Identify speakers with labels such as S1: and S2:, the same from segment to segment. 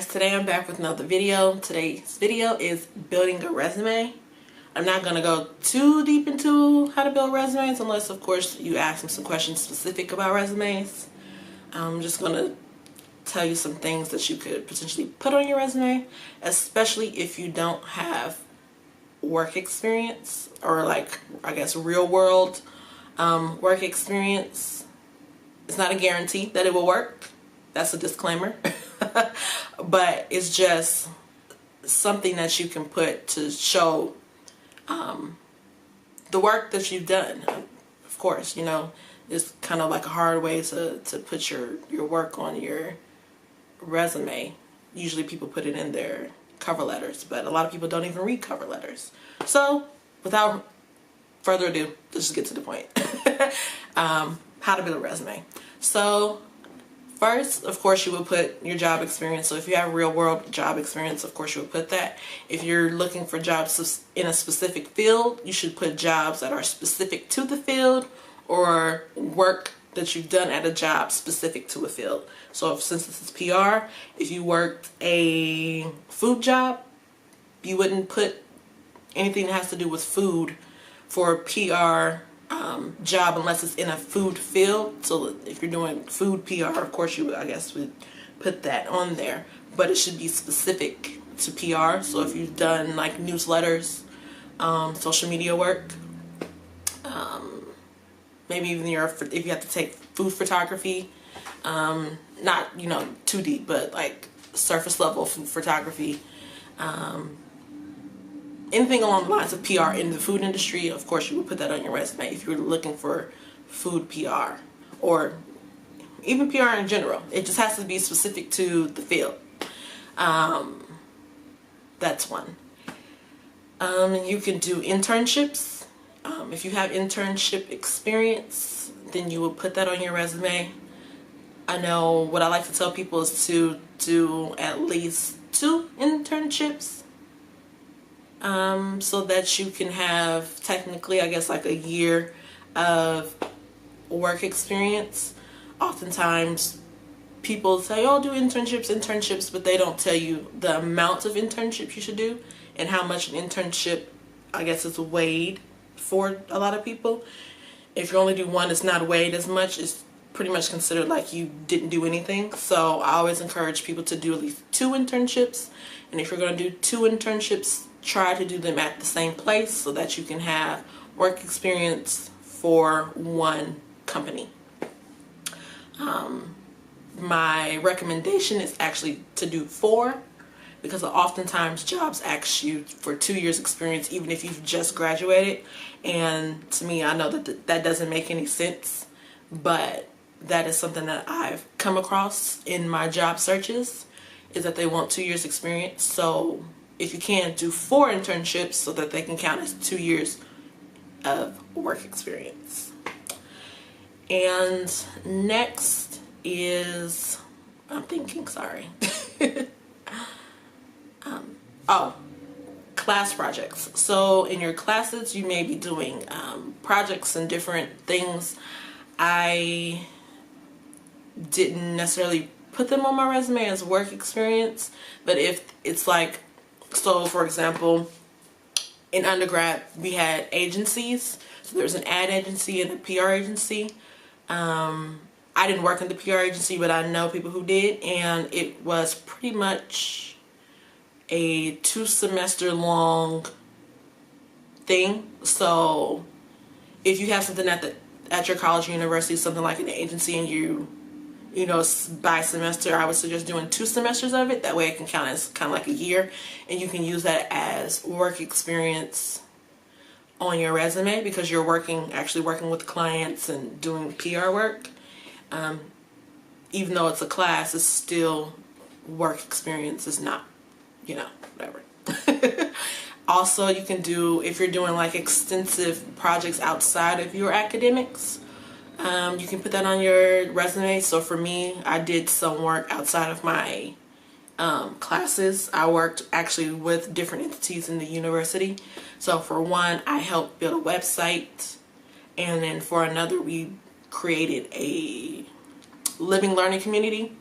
S1: guys, today I'm back with another video. Today's video is building a resume. I'm not going to go too deep into how to build resumes unless of course you ask me some questions specific about resumes. I'm just going to tell you some things that you could potentially put on your resume, especially if you don't have work experience or like I guess real world work experience. It's not a guarantee that it will work. That's a disclaimer. But it's just something that you can put to show the work that you've done. Of course, you know, it's kind of like a hard way to put your work on your resume. Usually people put it in their cover letters, but a lot of people don't even read cover letters. So without further ado, let's just get to the point. How to build a resume. So first, of course, you would put your job experience. So if you have real world job experience, of course you would put that. If you're looking for jobs in a specific field, you should put jobs that are specific to the field or work that you've done at a job specific to a field. So since this is PR, if you worked a food job, you wouldn't put anything that has to do with food for a PR job unless it's in a food field. So if you're doing food PR, of course you, I guess, would put that on there, but it should be specific to PR. So if you've done like newsletters, social media work, maybe even if you have to take food photography, not, you know, too deep, but like surface level food photography, anything along the lines of PR in the food industry, of course you would put that on your resume if you're looking for food PR or even PR in general. It just has to be specific to the field. That's one. You can do internships. If you have internship experience, then you will put that on your resume. I know what I like to tell people is to do at least 2 internships. So that you can have technically, I guess, like a year of work experience. Oftentimes people say, oh, do internships, but they don't tell you the amount of internships you should do and how much an internship, I guess, is weighed for a lot of people. If you only do 1, it's not weighed as much. It's pretty much considered like you didn't do anything. So I always encourage people to do at least 2 internships. And if you're going to do 2 internships, try to do them at the same place so that you can have work experience for 1 company. My recommendation is actually to do 4, because oftentimes jobs ask you for 2 years experience even if you've just graduated, and to me, I know that that doesn't make any sense, but that is something that I've come across in my job searches, is that they want 2 years experience. So if you can, do 4 internships so that they can count as 2 years of work experience. And next is, I'm thinking, sorry. Class projects. So in your classes, you may be doing projects and different things. I didn't necessarily put them on my resume as work experience, but if it's like, so for example, in undergrad we had agencies. So there's an ad agency and a PR agency. I didn't work in the PR agency, but I know people who did, and it was pretty much a 2-semester long thing. So if you have something at your college or university, something like an agency, and you know, by semester, I would suggest doing 2 semesters of it. That way it can count as kind of like a year, and you can use that as work experience on your resume because you're actually working with clients and doing PR work. Even though it's a class, it's still work experience. It's not, you know, whatever. Also, you can do, if you're doing like extensive projects outside of your academics, you can put that on your resume. So for me, I did some work outside of my classes. I worked actually with different entities in the university. So for one, I helped build a website, and then for another, we created a living learning community.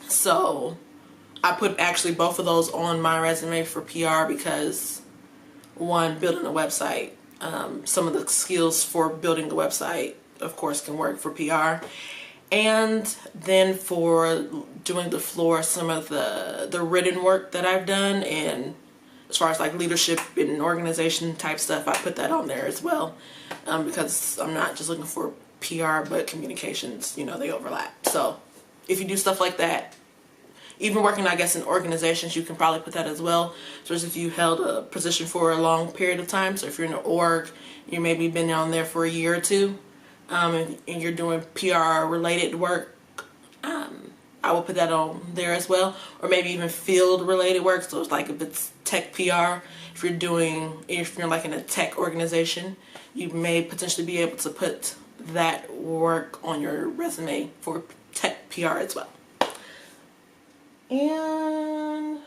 S1: So I put actually both of those on my resume for PR because, one, building a website, some of the skills for building a website, of course, can work for PR. And then for doing the floor, some of the written work that I've done, and as far as like leadership and organization type stuff, I put that on there as well, because I'm not just looking for PR, but communications, you know, they overlap. So if you do stuff like that, even working, I guess, in organizations, you can probably put that as well. So as if you held a position for a long period of time. So if you're in an org, you maybe been down there for a year or two, and you're doing PR related work, I will put that on there as well. Or maybe even field related work. So it's like if it's tech PR, if you're like in a tech organization, you may potentially be able to put that work on your resume for tech PR as well. And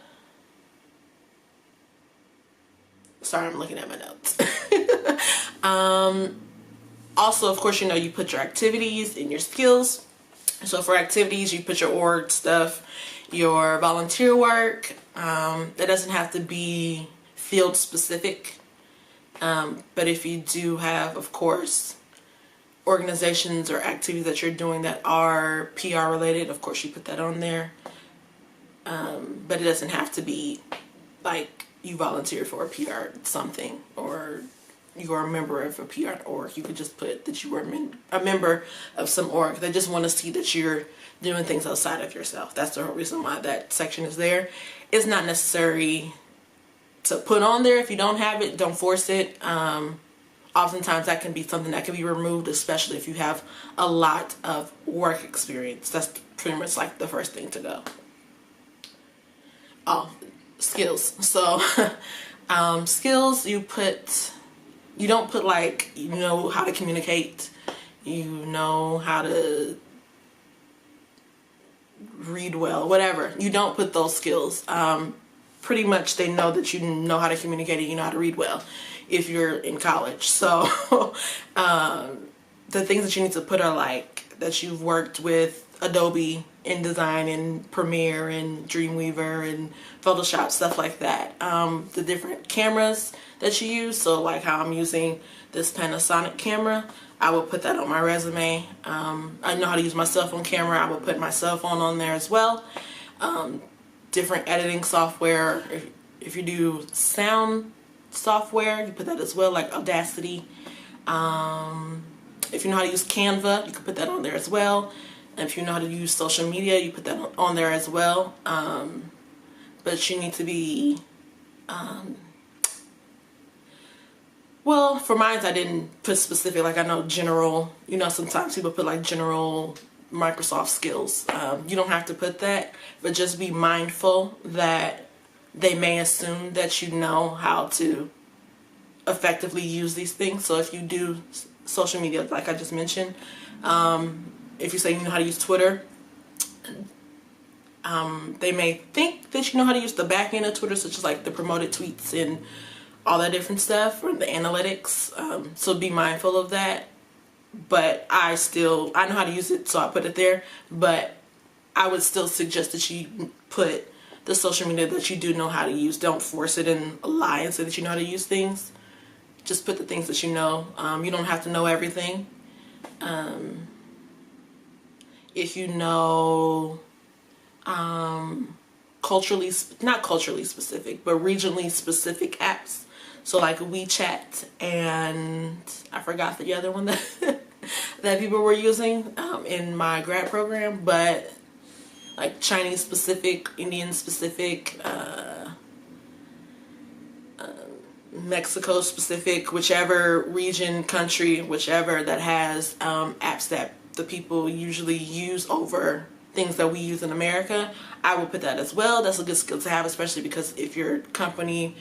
S1: sorry, I'm looking at my notes. Also, of course, you know, you put your activities and your skills. So for activities, you put your org stuff, your volunteer work. That doesn't have to be field specific. But if you do have, of course, organizations or activities that you're doing that are PR related, of course, you put that on there. But it doesn't have to be like you volunteered for a PR something, or you're a member of a PR org. You could just put that you were a member of some org. They just want to see that you're doing things outside of yourself. That's the whole reason why that section is there. It's not necessary to put on there. If you don't have it, don't force it. Oftentimes that can be something that can be removed, especially if you have a lot of work experience. That's pretty much like the first thing to go. Oh, skills. So skills, you don't put like, you know how to communicate, you know how to read well, whatever. You don't put those skills. Pretty much they know that you know how to communicate and you know how to read well if you're in college. So the things that you need to put are like that you've worked with Adobe, InDesign, and Premiere, and Dreamweaver, and Photoshop, stuff like that. The different cameras that you use, so like how I'm using this Panasonic camera, I will put that on my resume. I know how to use my cell phone camera. I will put my cell phone on there as well. Different editing software. If you do sound software, you put that as well, like Audacity. If you know how to use Canva, you can put that on there as well. And if you know how to use social media, you put that on there as well. But you need to be, well, for mine, I didn't put specific, like I know general, you know, sometimes people put like general Microsoft skills. You don't have to put that, but just be mindful that they may assume that you know how to effectively use these things. So if you do social media, like I just mentioned, if you say you know how to use Twitter, they may think that you know how to use the back end of Twitter, such as like the promoted tweets and all that different stuff, or the analytics. So be mindful of that. But I know how to use it, so I put it there. But I would still suggest that you put the social media that you do know how to use. Don't force it and lie and say that you know how to use things. Just put the things that you know. You don't have to know everything. If you know not culturally specific, but regionally specific apps, so like WeChat, and I forgot the other one that that people were using in my grad program, but like Chinese specific, Indian specific, Mexico specific, whichever region, country, whichever that has apps that the people usually use over things that we use in America, I will put that as well. That's a good skill to have, especially because if your company,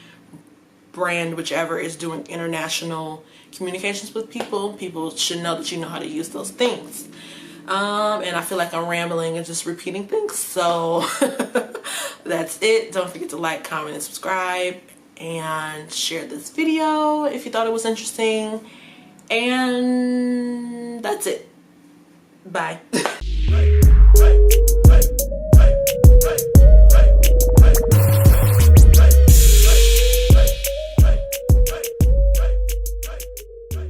S1: brand, whichever, is doing international communications with people, people should know that you know how to use those things. And I feel like I'm rambling and just repeating things, so that's it. Don't forget to like, comment, and subscribe, and share this video if you thought it was interesting. And that's it. Bye.